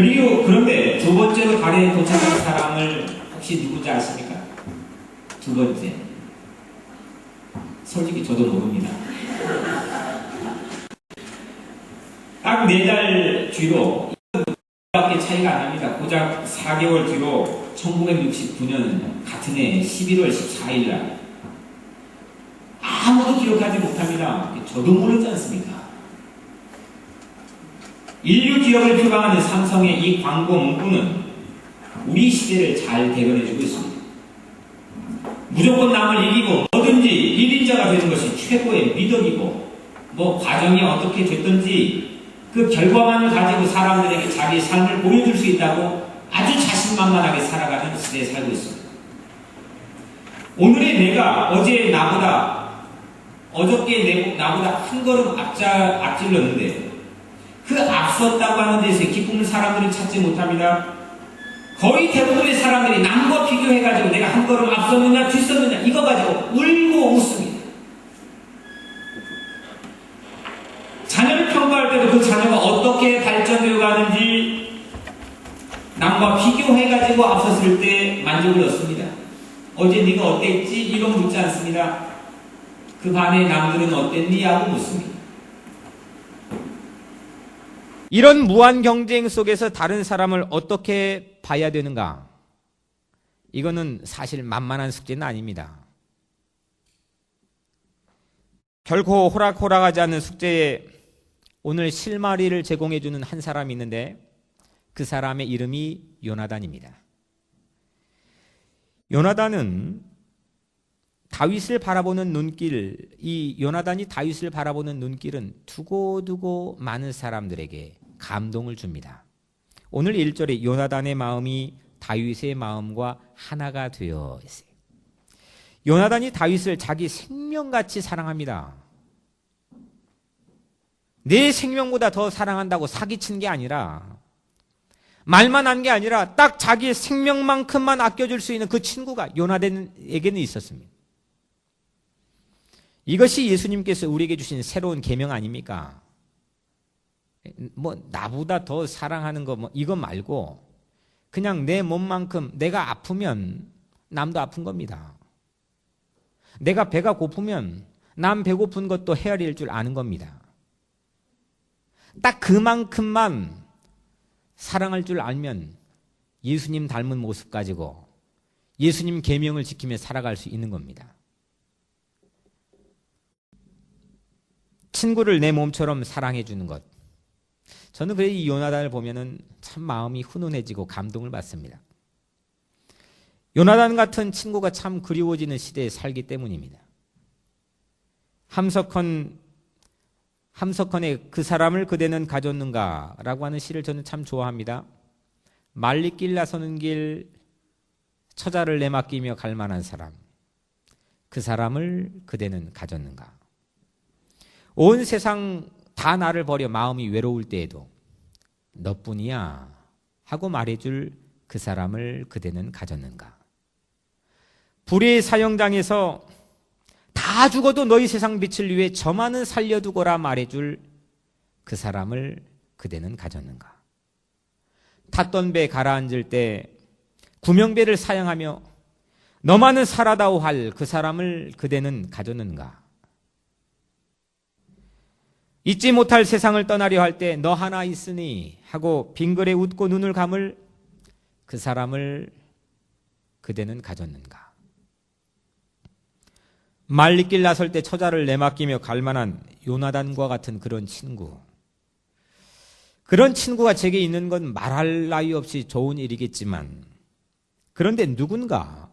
그리고 그런데 두 번째로 달에 도착한 사람을 혹시 누군지 아십니까? 두 번째. 솔직히 저도 모릅니다. 딱 4달 뒤로 밖에 차이가 안 납니다. 고작 4개월 뒤로 1969년 같은 해 11월 14일 날 아무도 기록하지 못합니다. 저도 모르지 않습니까? 인류 기억을 표방하는 삼성의 이 광고 문구는 우리 시대를 잘 대변해주고 있습니다. 무조건 남을 이기고 뭐든지 1인자가 되는 것이 최고의 미덕이고 과정이 어떻게 됐든지 그 결과만을 가지고 사람들에게 자기의 삶을 보여줄 수 있다고 아주 자신만만하게 살아가는 시대에 살고 있습니다. 오늘의 내가 어제 나보다 어저께 나보다 한 걸음 앞질렀는데 그 앞섰다고 하는 데서 기쁨을 사람들은 찾지 못합니다. 거의 대부분의 사람들이 남과 비교해가지고 내가 한 걸음 앞섰느냐 뒤섰느냐 이거 가지고 울고 웃습니다. 자녀를 평가할 때도 그 자녀가 어떻게 발전되어 가는지 남과 비교해가지고 앞섰을 때 만족을 얻습니다. 어제 네가 어땠지? 이런 묻지 않습니다. 그 반에 남들은 어땠니? 하고 묻습니다. 이런 무한 경쟁 속에서 다른 사람을 어떻게 봐야 되는가? 이거는 사실 만만한 숙제는 아닙니다. 결코 호락호락하지 않는 숙제에 오늘 실마리를 제공해주는 한 사람이 있는데 그 사람의 이름이 요나단입니다. 요나단은 다윗을 바라보는 눈길, 이 요나단이 다윗을 바라보는 눈길은 두고두고 많은 사람들에게 감동을 줍니다. 오늘 1절에 요나단의 마음이 다윗의 마음과 하나가 되어 있어요. 요나단이 다윗을 자기 생명같이 사랑합니다. 내 생명보다 더 사랑한다고 사기친 게 아니라 말만 한 게 아니라 딱 자기의 생명만큼만 아껴줄 수 있는 그 친구가 요나단에게는 있었습니다. 이것이 예수님께서 우리에게 주신 새로운 계명 아닙니까? 나보다 더 사랑하는 거 이거 말고 그냥 내 몸만큼 내가 아프면 남도 아픈 겁니다. 내가 배가 고프면 남 배고픈 것도 헤아릴 줄 아는 겁니다. 딱 그만큼만 사랑할 줄 알면 예수님 닮은 모습 가지고 예수님 계명을 지키며 살아갈 수 있는 겁니다. 친구를 내 몸처럼 사랑해 주는 것. 저는 그래서 이 요나단을 보면은 참 마음이 훈훈해지고 감동을 받습니다. 요나단 같은 친구가 참 그리워지는 시대에 살기 때문입니다. 함석헌의 그 사람을 그대는 가졌는가 라고 하는 시를 저는 참 좋아합니다. 말리길 나서는 길 처자를 내맡기며 갈 만한 사람, 그 사람을 그대는 가졌는가. 온 세상 다 나를 버려 마음이 외로울 때에도 너뿐이야 하고 말해줄 그 사람을 그대는 가졌는가. 불의 사형장에서 다 죽어도 너희 세상 빛을 위해 저만은 살려두거라 말해줄 그 사람을 그대는 가졌는가. 탔던 배 가라앉을 때 구명배를 사양하며 너만은 살아다오 할 그 사람을 그대는 가졌는가. 잊지 못할 세상을 떠나려 할 때 너 하나 있으니 하고 빙그레 웃고 눈을 감을 그 사람을 그대는 가졌는가. 말리길 나설 때 처자를 내맡기며 갈 만한 요나단과 같은 그런 친구. 그런 친구가 제게 있는 건 말할 나위 없이 좋은 일이겠지만 그런데 누군가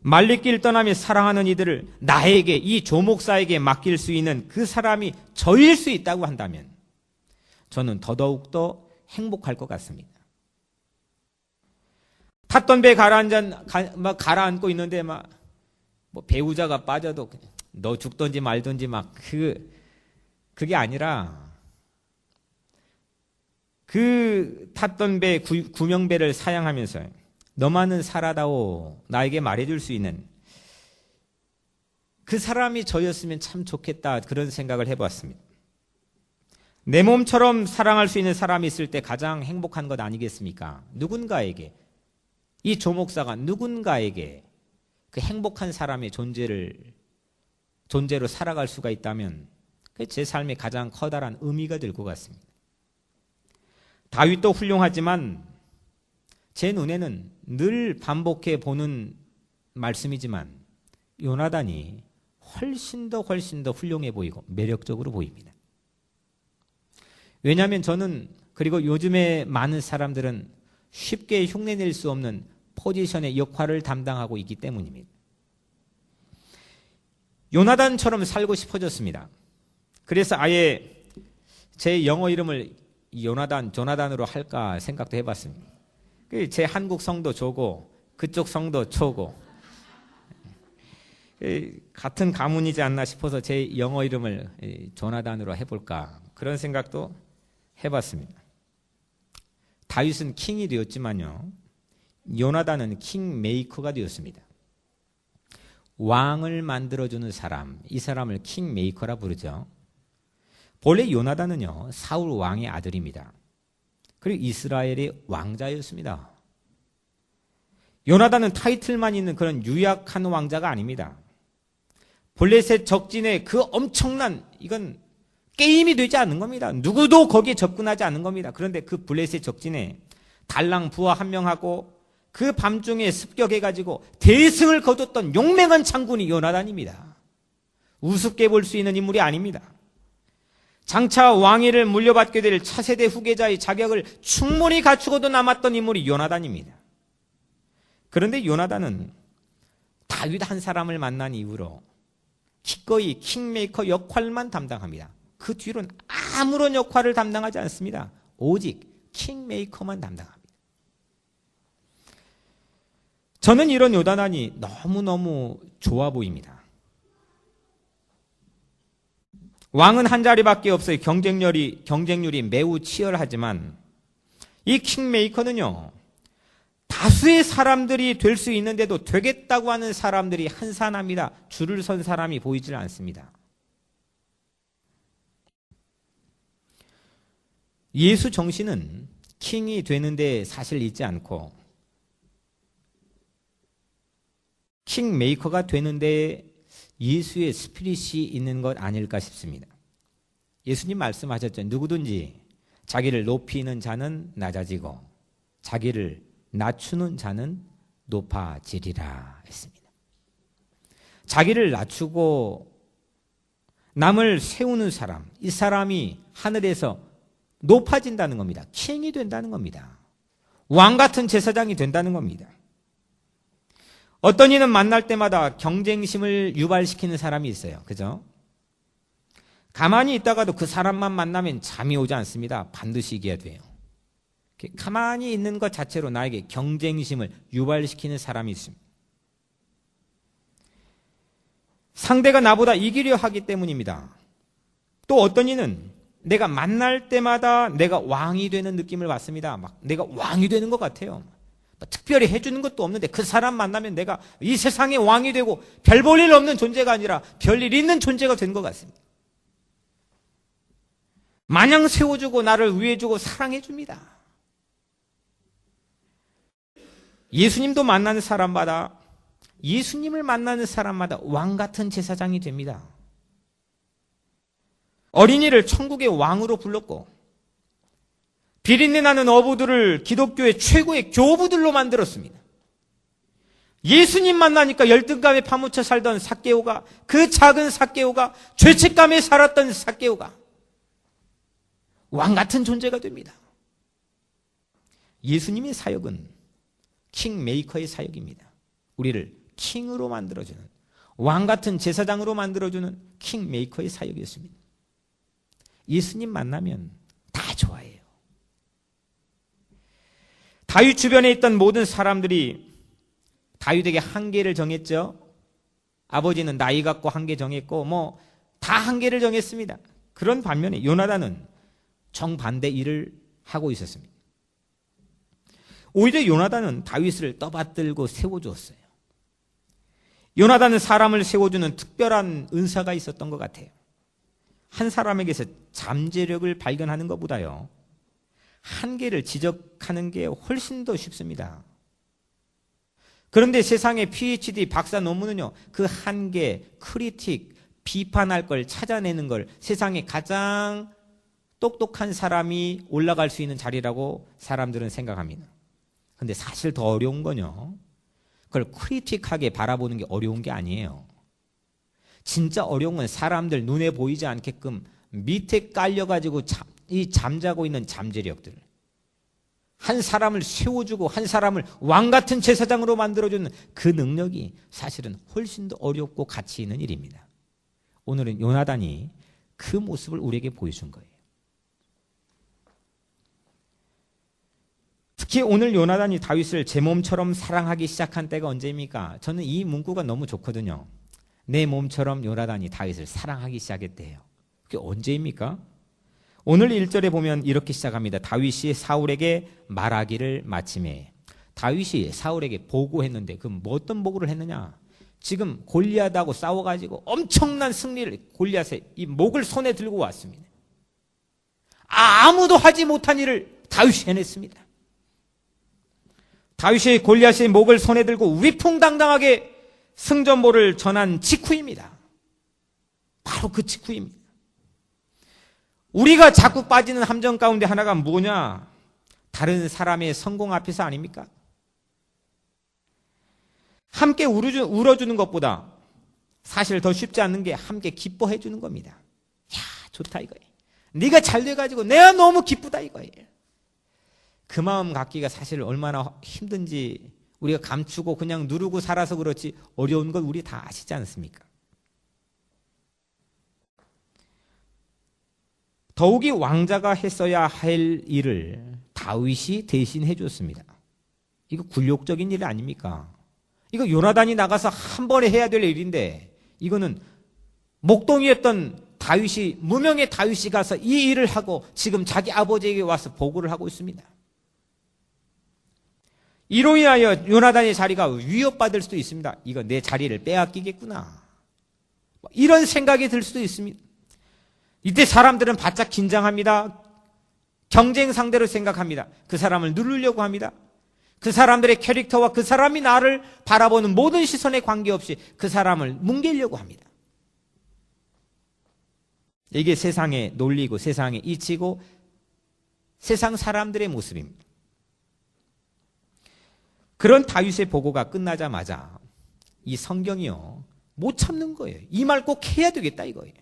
말리길 떠나며 사랑하는 이들을 나에게, 이 조목사에게 맡길 수 있는 그 사람이 저일 수 있다고 한다면 저는 더더욱더 행복할 것 같습니다. 탔던 배 가라앉고 있는데 배우자가 빠져도 너 죽든지 말든지 그게 아니라 그 탔던 배 구명배를 사양하면서 너만은 살아다오 나에게 말해줄 수 있는 그 사람이 저였으면 참 좋겠다 그런 생각을 해보았습니다. 내 몸처럼 사랑할 수 있는 사람이 있을 때 가장 행복한 것 아니겠습니까? 누군가에게, 이 조 목사가 누군가에게 그 행복한 사람의 존재로 살아갈 수가 있다면 그게 제 삶의 가장 커다란 의미가 될 것 같습니다. 다윗도 훌륭하지만 제 눈에는 늘 반복해 보는 말씀이지만 요나단이 훨씬 더 훌륭해 보이고 매력적으로 보입니다. 왜냐하면 저는, 그리고 요즘에 많은 사람들은 쉽게 흉내낼 수 없는 포지션의 역할을 담당하고 있기 때문입니다. 요나단처럼 살고 싶어졌습니다. 그래서 아예 제 영어 이름을 조나단으로 할까 생각도 해봤습니다. 제 한국 성도 조고, 그쪽 성도 초고, 같은 가문이지 않나 싶어서 제 영어 이름을 조나단으로 해볼까, 그런 생각도 해봤습니다. 다윗은 킹이 되었지만요, 요나단은 킹메이커가 되었습니다. 왕을 만들어주는 사람, 이 사람을 킹메이커라 부르죠. 본래 요나단은요, 사울 왕의 아들입니다. 그리고 이스라엘의 왕자였습니다. 요나단은 타이틀만 있는 그런 유약한 왕자가 아닙니다. 블레셋 적진의 그 엄청난, 이건 게임이 되지 않는 겁니다. 누구도 거기에 접근하지 않는 겁니다. 그런데 그 블레셋 적진에 달랑 부하 한 명하고 그 밤중에 습격해가지고 대승을 거뒀던 용맹한 장군이 요나단입니다. 우습게 볼 수 있는 인물이 아닙니다. 장차 왕위를 물려받게 될 차세대 후계자의 자격을 충분히 갖추고도 남았던 인물이 요나단입니다. 그런데 요나단은 다윗 한 사람을 만난 이후로 기꺼이 킹메이커 역할만 담당합니다. 그 뒤로는 아무런 역할을 담당하지 않습니다. 오직 킹메이커만 담당합니다. 저는 이런 요나단이 너무너무 좋아 보입니다. 왕은 한 자리밖에 없어요. 경쟁률이 매우 치열하지만 이 킹메이커는요, 다수의 사람들이 될 수 있는데도 되겠다고 하는 사람들이 한산합니다. 줄을 선 사람이 보이질 않습니다. 예수 정신은 킹이 되는데 사실 있지 않고 킹메이커가 되는데 예수의 스피릿이 있는 것 아닐까 싶습니다. 예수님 말씀하셨죠. 누구든지 자기를 높이는 자는 낮아지고 자기를 낮추는 자는 높아지리라 했습니다. 자기를 낮추고 남을 세우는 사람, 이 사람이 하늘에서 높아진다는 겁니다. 킹이 된다는 겁니다. 왕 같은 제사장이 된다는 겁니다. 어떤 이는 만날 때마다 경쟁심을 유발시키는 사람이 있어요. 그죠? 가만히 있다가도 그 사람만 만나면 잠이 오지 않습니다. 반드시 이겨야 돼요. 가만히 있는 것 자체로 나에게 경쟁심을 유발시키는 사람이 있습니다. 상대가 나보다 이기려 하기 때문입니다. 또 어떤 이는 내가 만날 때마다 내가 왕이 되는 느낌을 받습니다. 막 내가 왕이 되는 것 같아요. 특별히 해주는 것도 없는데 그 사람 만나면 내가 이 세상의 왕이 되고 별 볼 일 없는 존재가 아니라 별일 있는 존재가 된 것 같습니다. 마냥 세워주고 나를 위해주고 사랑해줍니다. 예수님도 만나는 사람마다, 예수님을 만나는 사람마다 왕 같은 제사장이 됩니다. 어린이를 천국의 왕으로 불렀고 비린내 나는 어부들을 기독교의 최고의 교부들로 만들었습니다. 예수님 만나니까 열등감에 파묻혀 살던 삭개오가, 그 작은 삭개오가, 죄책감에 살았던 삭개오가 왕 같은 존재가 됩니다. 예수님의 사역은 킹메이커의 사역입니다. 우리를 킹으로 만들어주는, 왕 같은 제사장으로 만들어주는 킹메이커의 사역이었습니다. 예수님 만나면 다 좋아해요. 다윗 주변에 있던 모든 사람들이 다윗에게 한계를 정했죠. 아버지는 나이 갖고 한계 정했고 다 한계를 정했습니다. 그런 반면에 요나단은 정반대 일을 하고 있었습니다. 오히려 요나단은 다윗을 떠받들고 세워주었어요. 요나단은 사람을 세워주는 특별한 은사가 있었던 것 같아요. 한 사람에게서 잠재력을 발견하는 것보다요, 한계를 지적하는 게 훨씬 더 쉽습니다. 그런데 세상의 PhD 박사 논문은요, 그 한계, 크리틱, 비판할 걸 찾아내는 걸 세상에 가장 똑똑한 사람이 올라갈 수 있는 자리라고 사람들은 생각합니다. 근데 사실 더 어려운 건요, 그걸 크리틱하게 바라보는 게 어려운 게 아니에요. 진짜 어려운 건 사람들 눈에 보이지 않게끔 밑에 깔려가지고 잠자고 있는 잠재력들. 한 사람을 세워주고 한 사람을 왕같은 제사장으로 만들어주는 그 능력이 사실은 훨씬 더 어렵고 가치 있는 일입니다. 오늘은 요나단이 그 모습을 우리에게 보여준 거예요. 특히 오늘 요나단이 다윗을 제 몸처럼 사랑하기 시작한 때가 언제입니까? 저는 이 문구가 너무 좋거든요. 내 몸처럼 요나단이 다윗을 사랑하기 시작했대요. 그게 언제입니까? 오늘 1절에 보면 이렇게 시작합니다. 다윗이 사울에게 말하기를 마침에. 다윗이 사울에게 보고했는데 그럼 뭐 어떤 보고를 했느냐? 지금 골리앗하고 싸워가지고 엄청난 승리를, 골리앗의 이 목을 손에 들고 왔습니다. 아무도 하지 못한 일을 다윗이 해냈습니다. 다윗이 골리앗의 목을 손에 들고 위풍당당하게 승전보를 전한 직후입니다. 바로 그 직후입니다. 우리가 자꾸 빠지는 함정 가운데 하나가 뭐냐? 다른 사람의 성공 앞에서 아닙니까? 함께 울어주는 것보다 사실 더 쉽지 않는 게 함께 기뻐해 주는 겁니다. 야, 좋다 이거예요. 네가 잘 돼가지고 내가 너무 기쁘다 이거예요. 그 마음 갖기가 사실 얼마나 힘든지 우리가 감추고 그냥 누르고 살아서 그렇지 어려운 건 우리 다 아시지 않습니까? 더욱이 왕자가 했어야 할 일을 다윗이 대신 해줬습니다. 이거 굴욕적인 일 아닙니까? 이거 요나단이 나가서 한 번에 해야 될 일인데 이거는 목동이었던 다윗이, 무명의 다윗이 가서 이 일을 하고 지금 자기 아버지에게 와서 보고를 하고 있습니다. 이로 인하여 요나단의 자리가 위협받을 수도 있습니다. 이거 내 자리를 빼앗기겠구나, 이런 생각이 들 수도 있습니다. 이때 사람들은 바짝 긴장합니다. 경쟁 상대로 생각합니다. 그 사람을 누르려고 합니다. 그 사람들의 캐릭터와 그 사람이 나를 바라보는 모든 시선에 관계없이 그 사람을 뭉개려고 합니다. 이게 세상의 논리고 세상의 이치고 세상 사람들의 모습입니다. 그런 다윗의 보고가 끝나자마자 이 성경이요, 못 참는 거예요. 이 말 꼭 해야 되겠다 이거예요.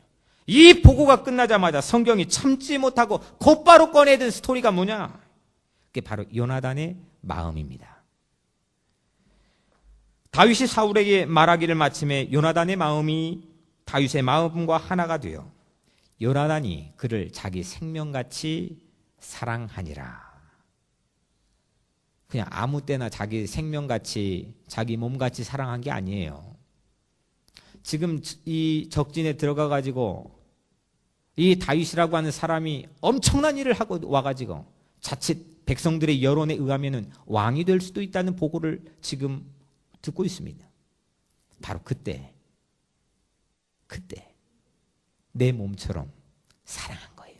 이 보고가 끝나자마자 성경이 참지 못하고 곧바로 꺼내든 스토리가 뭐냐? 그게 바로 요나단의 마음입니다. 다윗이 사울에게 말하기를 마침에 요나단의 마음이 다윗의 마음과 하나가 되어 요나단이 그를 자기 생명같이 사랑하니라. 그냥 아무 때나 자기 생명같이, 자기 몸같이 사랑한 게 아니에요. 지금 이 적진에 들어가가지고 이 다윗이라고 하는 사람이 엄청난 일을 하고 와가지고 자칫 백성들의 여론에 의하면 왕이 될 수도 있다는 보고를 지금 듣고 있습니다. 바로 그때 내 몸처럼 사랑한 거예요.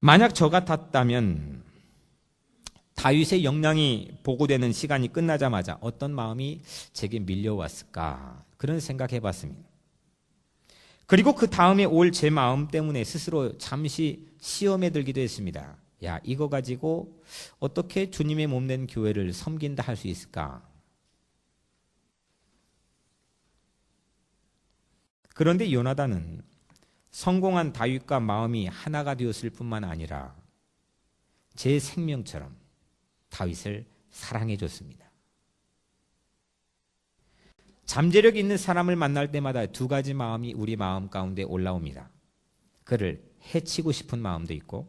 만약 저 같았다면 다윗의 영향이 보고되는 시간이 끝나자마자 어떤 마음이 제게 밀려왔을까, 그런 생각해 봤습니다. 그리고 그 다음에 올 제 마음 때문에 스스로 잠시 시험에 들기도 했습니다. 야, 이거 가지고 어떻게 주님의 몸된 교회를 섬긴다 할 수 있을까? 그런데 요나단은 성공한 다윗과 마음이 하나가 되었을 뿐만 아니라 제 생명처럼 다윗을 사랑해 줬습니다. 잠재력 있는 사람을 만날 때마다 두 가지 마음이 우리 마음 가운데 올라옵니다. 그를 해치고 싶은 마음도 있고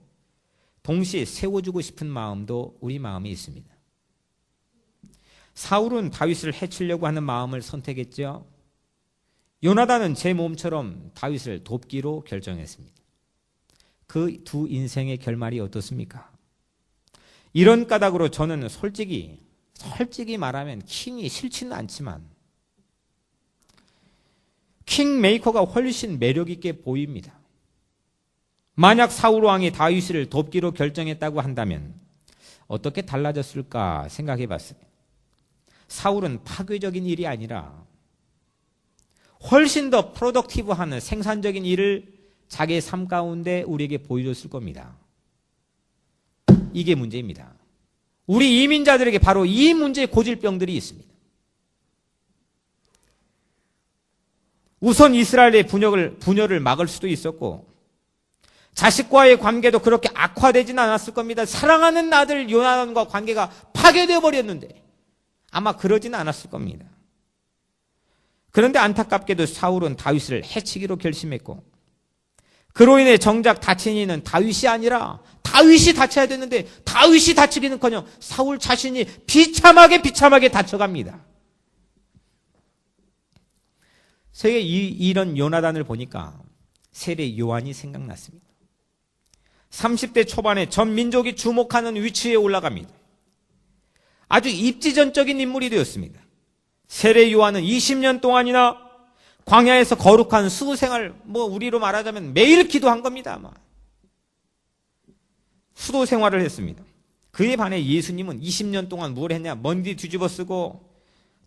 동시에 세워주고 싶은 마음도 우리 마음에 있습니다. 사울은 다윗을 해치려고 하는 마음을 선택했죠. 요나단은 제 몸처럼 다윗을 돕기로 결정했습니다. 그 두 인생의 결말이 어떻습니까? 이런 까닭으로 저는 솔직히 말하면 킹이 싫지는 않지만 킹메이커가 훨씬 매력 있게 보입니다. 만약 사울 왕이 다윗을 돕기로 결정했다고 한다면 어떻게 달라졌을까 생각해 봤습니다. 사울은 파괴적인 일이 아니라 훨씬 더 프로덕티브한 생산적인 일을 자기의 삶 가운데 우리에게 보여줬을 겁니다. 이게 문제입니다. 우리 이민자들에게 바로 이 문제의 고질병들이 있습니다. 우선 이스라엘의 분열을 막을 수도 있었고 자식과의 관계도 그렇게 악화되지는 않았을 겁니다. 사랑하는 아들 요나단과 관계가 파괴되어 버렸는데 아마 그러지는 않았을 겁니다. 그런데 안타깝게도 사울은 다윗을 해치기로 결심했고 그로 인해 정작 다친 이는 다윗이 아니라 다윗이 다쳐야 되는데 다윗이 다치기는커녕 사울 자신이 비참하게 다쳐갑니다. 세계 이런 요나단을 보니까 세례 요한이 생각났습니다. 30대 초반에 전 민족이 주목하는 위치에 올라갑니다. 아주 입지전적인 인물이 되었습니다. 세례 요한은 20년 동안이나 광야에서 거룩한 수도생활, 우리로 말하자면 매일 기도한 겁니다. 아마. 수도 생활을 했습니다. 그에 반해 예수님은 20년 동안 뭘 했냐? 먼지 뒤집어 쓰고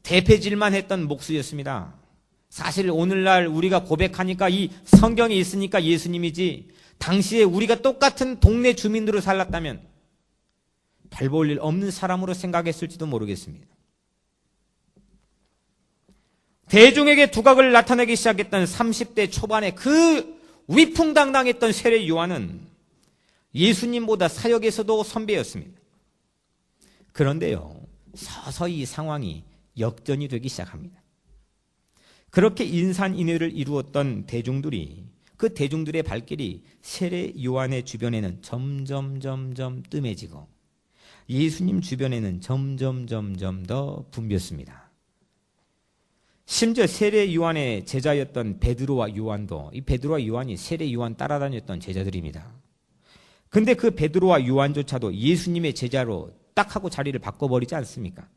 대패질만 했던 목수였습니다. 사실 오늘날 우리가 고백하니까 이 성경이 있으니까 예수님이지 당시에 우리가 똑같은 동네 주민으로 살았다면 별 볼 일 없는 사람으로 생각했을지도 모르겠습니다. 대중에게 두각을 나타내기 시작했던 30대 초반에 그 위풍당당했던 세례 요한은 예수님보다 사역에서도 선배였습니다. 그런데요, 서서히 상황이 역전이 되기 시작합니다. 그렇게 인산인해를 이루었던 대중들이 그 대중들의 발길이 세례 요한의 주변에는 점점 뜸해지고 예수님 주변에는 점점 더 붐볐습니다. 심지어 세례 요한의 제자였던 베드로와 요한도 이 베드로와 요한이 세례 요한 따라다녔던 제자들입니다. 근데 그 베드로와 요한조차도 예수님의 제자로 딱 하고 자리를 바꿔버리지 않습니까?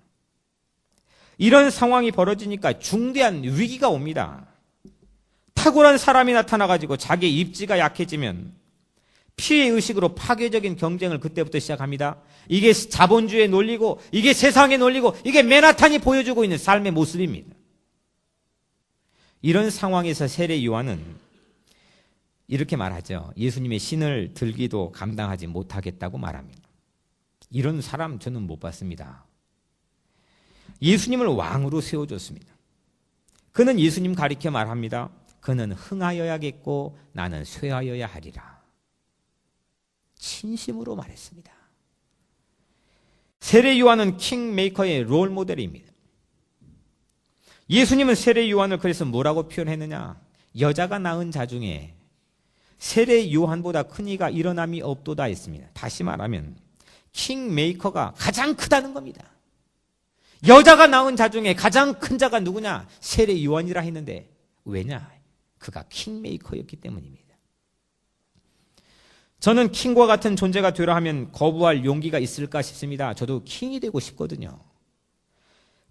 이런 상황이 벌어지니까 중대한 위기가 옵니다. 탁월한 사람이 나타나가지고 자기의 입지가 약해지면 피해의식으로 파괴적인 경쟁을 그때부터 시작합니다. 이게 자본주의의 논리고 이게 세상의 논리고 이게 맨하탄이 보여주고 있는 삶의 모습입니다. 이런 상황에서 세례 요한은 이렇게 말하죠. 예수님의 신을 들기도 감당하지 못하겠다고 말합니다. 이런 사람 저는 못 봤습니다. 예수님을 왕으로 세워줬습니다. 그는 예수님 가리켜 말합니다. 그는 흥하여야겠고 나는 쇠하여야 하리라. 진심으로 말했습니다. 세례 요한은 킹메이커의 롤 모델입니다. 예수님은 세례 요한을 그래서 뭐라고 표현했느냐? 여자가 낳은 자 중에 세례 요한보다 큰 이가 일어남이 없도다 했습니다. 다시 말하면 킹메이커가 가장 크다는 겁니다. 여자가 낳은 자 중에 가장 큰 자가 누구냐? 세례 요한이라 했는데 왜냐? 그가 킹메이커였기 때문입니다. 저는 킹과 같은 존재가 되려 하면 거부할 용기가 있을까 싶습니다. 저도 킹이 되고 싶거든요.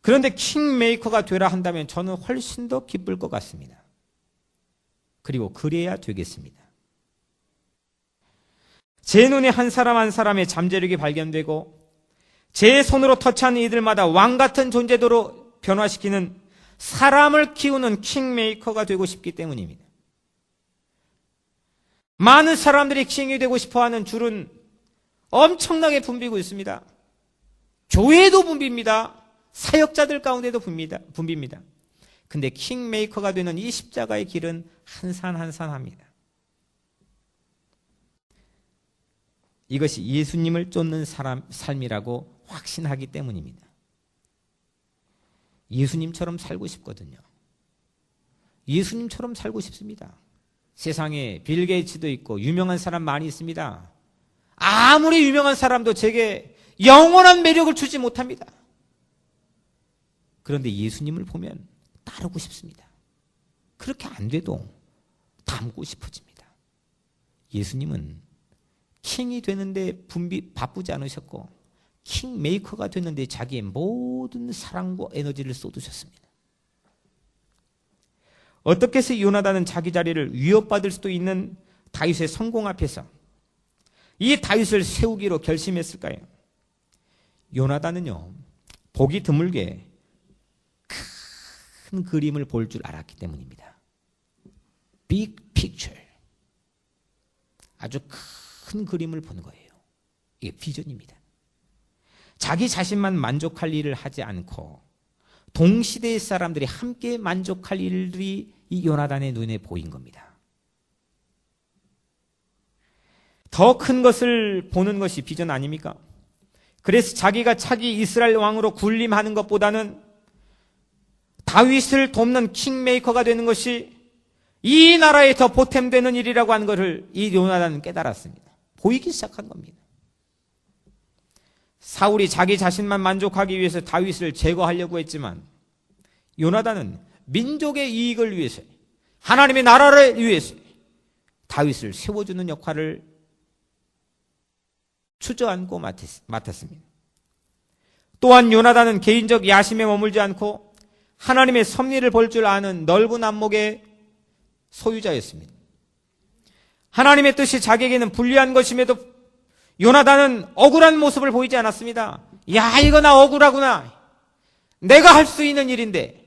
그런데 킹메이커가 되라 한다면 저는 훨씬 더 기쁠 것 같습니다. 그리고 그래야 되겠습니다. 제 눈에 한 사람 한 사람의 잠재력이 발견되고 제 손으로 터치하는 이들마다 왕 같은 존재도로 변화시키는 사람을 키우는 킹메이커가 되고 싶기 때문입니다. 많은 사람들이 킹이 되고 싶어하는 줄은 엄청나게 붐비고 있습니다. 교회도 붐빕니다. 사역자들 가운데도 붐빕니다. 근데 킹메이커가 되는 이 십자가의 길은 한산합니다. 이것이 예수님을 쫓는 삶이라고 확신하기 때문입니다. 예수님처럼 살고 싶거든요. 예수님처럼 살고 싶습니다. 세상에 빌 게이츠도 있고 유명한 사람 많이 있습니다. 아무리 유명한 사람도 제게 영원한 매력을 주지 못합니다. 그런데 예수님을 보면 따르고 싶습니다. 그렇게 안 돼도 닮고 싶어집니다. 예수님은 킹이 되는데 바쁘지 않으셨고 킹메이커가 됐는데 자기의 모든 사랑과 에너지를 쏟으셨습니다. 어떻게 해서 요나단은 자기 자리를 위협받을 수도 있는 다윗의 성공 앞에서 이 다윗을 세우기로 결심했을까요? 요나단은요, 보기 드물게 큰 그림을 볼 줄 알았기 때문입니다. Big picture. 아주 큰 그림을 보는 거예요. 이게 비전입니다. 자기 자신만 만족할 일을 하지 않고 동시대의 사람들이 함께 만족할 일들이 이 요나단의 눈에 보인 겁니다. 더 큰 것을 보는 것이 비전 아닙니까? 그래서 자기가 차기 이스라엘 왕으로 군림하는 것보다는 다윗을 돕는 킹메이커가 되는 것이 이 나라에 더 보탬되는 일이라고 하는 것을 이 요나단은 깨달았습니다. 보이기 시작한 겁니다. 사울이 자기 자신만 만족하기 위해서 다윗을 제거하려고 했지만 요나단은 민족의 이익을 위해서, 하나님의 나라를 위해서 다윗을 세워주는 역할을 주저앉고 맡았습니다. 또한 요나단은 개인적 야심에 머물지 않고 하나님의 섭리를 볼 줄 아는 넓은 안목의 소유자였습니다. 하나님의 뜻이 자기에게는 불리한 것임에도 요나단은 억울한 모습을 보이지 않았습니다. 야, 이거 나 억울하구나. 내가 할 수 있는 일인데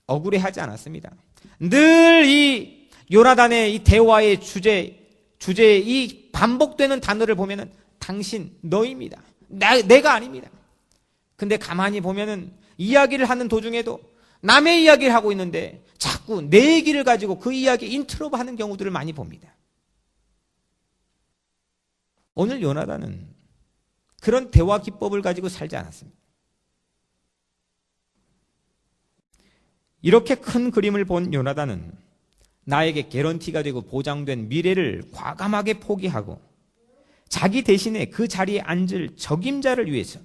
억울해하지 않았습니다. 늘 이 요나단의 이 대화의 주제에 이 반복되는 단어를 보면은 당신, 너입니다. 내가 아닙니다. 근데 가만히 보면은 이야기를 하는 도중에도 남의 이야기를 하고 있는데 자꾸 내 얘기를 가지고 그 이야기 인트로브 하는 경우들을 많이 봅니다. 오늘 요나단은 그런 대화 기법을 가지고 살지 않았습니다. 이렇게 큰 그림을 본 요나단은 나에게 개런티가 되고 보장된 미래를 과감하게 포기하고 자기 대신에 그 자리에 앉을 적임자를 위해서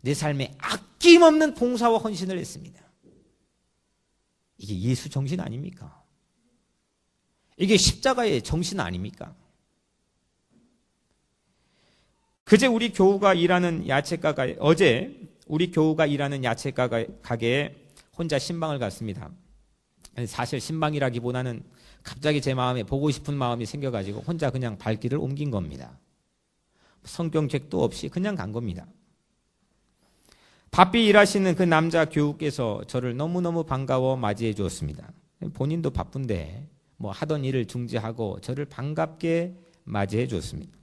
내 삶에 아낌없는 봉사와 헌신을 했습니다. 이게 예수 정신 아닙니까? 이게 십자가의 정신 아닙니까? 어제 우리 교우가 일하는 야채가 가게에 혼자 신방을 갔습니다. 사실 신방이라기보다는 갑자기 제 마음에 보고 싶은 마음이 생겨가지고 혼자 그냥 발길을 옮긴 겁니다. 성경책도 없이 그냥 간 겁니다. 바삐 일하시는 그 남자 교우께서 저를 너무너무 반가워 맞이해 주었습니다. 본인도 바쁜데 뭐 하던 일을 중지하고 저를 반갑게 맞이해 주었습니다.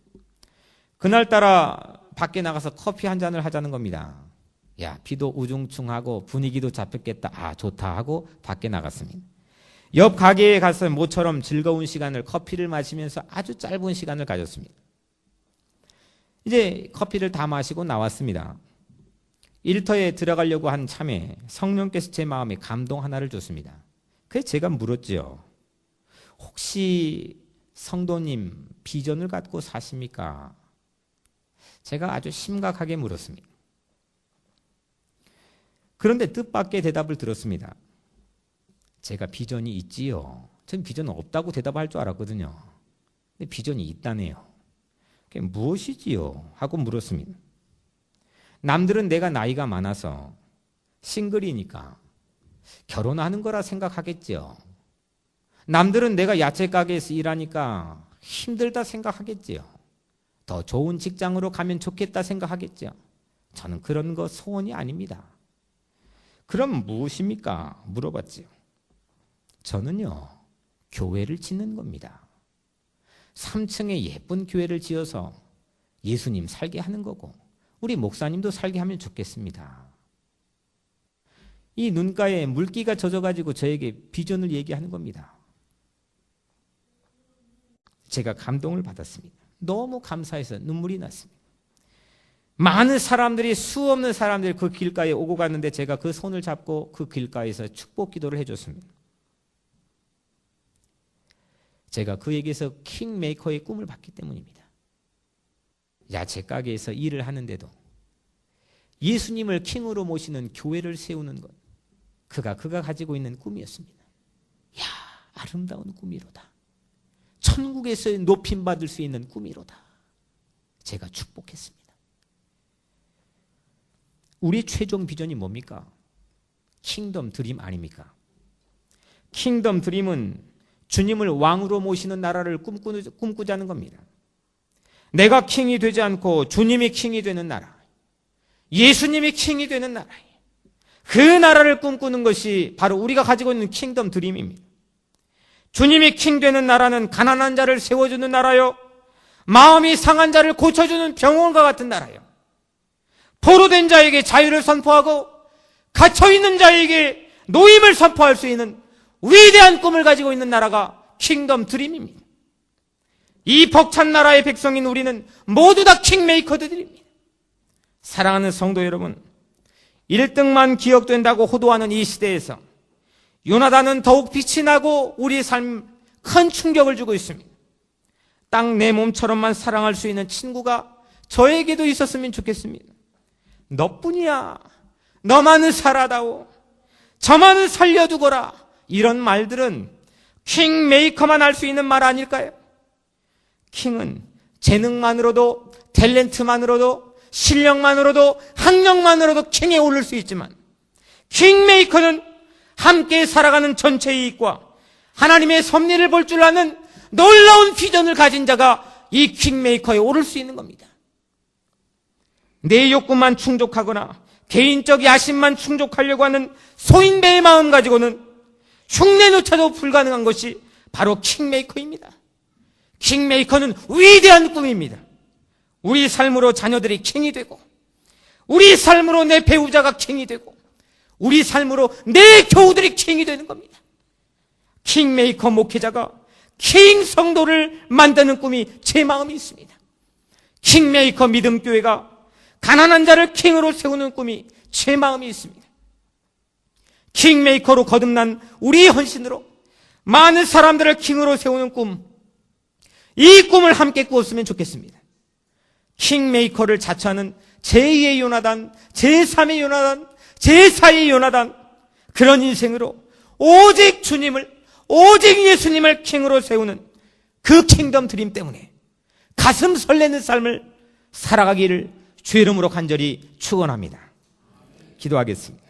그날따라 밖에 나가서 커피 한 잔을 하자는 겁니다. 야, 비도 우중충하고 분위기도 잡혔겠다. 아, 좋다 하고 밖에 나갔습니다. 옆 가게에 가서 모처럼 즐거운 시간을 커피를 마시면서 아주 짧은 시간을 가졌습니다. 이제 커피를 다 마시고 나왔습니다. 일터에 들어가려고 한 참에 성령께서 제 마음에 감동 하나를 줬습니다. 그래서 제가 물었지요. 혹시 성도님 비전을 갖고 사십니까? 제가 아주 심각하게 물었습니다. 그런데 뜻밖의 대답을 들었습니다. 제가 비전이 있지요. 전 비전은 없다고 대답할 줄 알았거든요. 근데 비전이 있다네요. 그게 무엇이지요? 하고 물었습니다. 남들은 내가 나이가 많아서 싱글이니까 결혼하는 거라 생각하겠지요. 남들은 내가 야채 가게에서 일하니까 힘들다 생각하겠지요. 더 좋은 직장으로 가면 좋겠다 생각하겠죠. 저는 그런 거 소원이 아닙니다. 그럼 무엇입니까? 물어봤지요. 저는요, 교회를 짓는 겁니다. 3층에 예쁜 교회를 지어서 예수님 살게 하는 거고 우리 목사님도 살게 하면 좋겠습니다. 이 눈가에 물기가 젖어가지고 저에게 비전을 얘기하는 겁니다. 제가 감동을 받았습니다. 너무 감사해서 눈물이 났습니다. 많은 사람들이, 수없는 사람들이 그 길가에 오고 갔는데 제가 그 손을 잡고 그 길가에서 축복 기도를 해줬습니다. 제가 그에게서 킹메이커의 꿈을 봤기 때문입니다. 야채 가게에서 일을 하는데도 예수님을 킹으로 모시는 교회를 세우는 것, 그가 가지고 있는 꿈이었습니다. 야, 아름다운 꿈이로다. 천국에서 높임받을 수 있는 꿈이로다. 제가 축복했습니다. 우리 최종 비전이 뭡니까? 킹덤 드림 아닙니까? 킹덤 드림은 주님을 왕으로 모시는 나라를 꿈꾸자는 겁니다. 내가 킹이 되지 않고 주님이 킹이 되는 나라, 예수님이 킹이 되는 나라, 그 나라를 꿈꾸는 것이 바로 우리가 가지고 있는 킹덤 드림입니다. 주님이 킹 되는 나라는 가난한 자를 세워주는 나라요, 마음이 상한 자를 고쳐주는 병원과 같은 나라요, 포로된 자에게 자유를 선포하고 갇혀있는 자에게 노임을 선포할 수 있는 위대한 꿈을 가지고 있는 나라가 킹덤 드림입니다. 이 벅찬 나라의 백성인 우리는 모두 다 킹메이커들입니다. 사랑하는 성도 여러분, 1등만 기억된다고 호도하는 이 시대에서 요나단은 더욱 빛이 나고 우리의 삶 큰 충격을 주고 있습니다. 딱 내 몸처럼만 사랑할 수 있는 친구가 저에게도 있었으면 좋겠습니다. 너뿐이야, 너만은 살아다오, 저만은 살려두거라, 이런 말들은 킹메이커만 할 수 있는 말 아닐까요? 킹은 재능만으로도, 탤런트만으로도, 실력만으로도, 학력만으로도 킹에 오를 수 있지만, 킹메이커는 함께 살아가는 전체의 이익과 하나님의 섭리를 볼 줄 아는 놀라운 비전을 가진 자가 이 킹메이커에 오를 수 있는 겁니다. 내 욕구만 충족하거나 개인적 야심만 충족하려고 하는 소인배의 마음 가지고는 흉내조차도 불가능한 것이 바로 킹메이커입니다. 킹메이커는 위대한 꿈입니다. 우리 삶으로 자녀들이 킹이 되고, 우리 삶으로 내 배우자가 킹이 되고, 우리 삶으로 내 교우들이 킹이 되는 겁니다. 킹메이커 목회자가 킹 성도를 만드는 꿈이 제 마음이 있습니다. 킹메이커 믿음교회가 가난한 자를 킹으로 세우는 꿈이 제 마음이 있습니다. 킹메이커로 거듭난 우리의 헌신으로 많은 사람들을 킹으로 세우는 꿈, 이 꿈을 함께 꾸었으면 좋겠습니다. 킹메이커를 자처하는 제2의 요나단, 제3의 요나단, 제4의 요나단, 그런 인생으로 오직 주님을, 오직 예수님을 킹으로 세우는 그 킹덤 드림 때문에 가슴 설레는 삶을 살아가기를 주의 이름으로 간절히 축원합니다. 기도하겠습니다.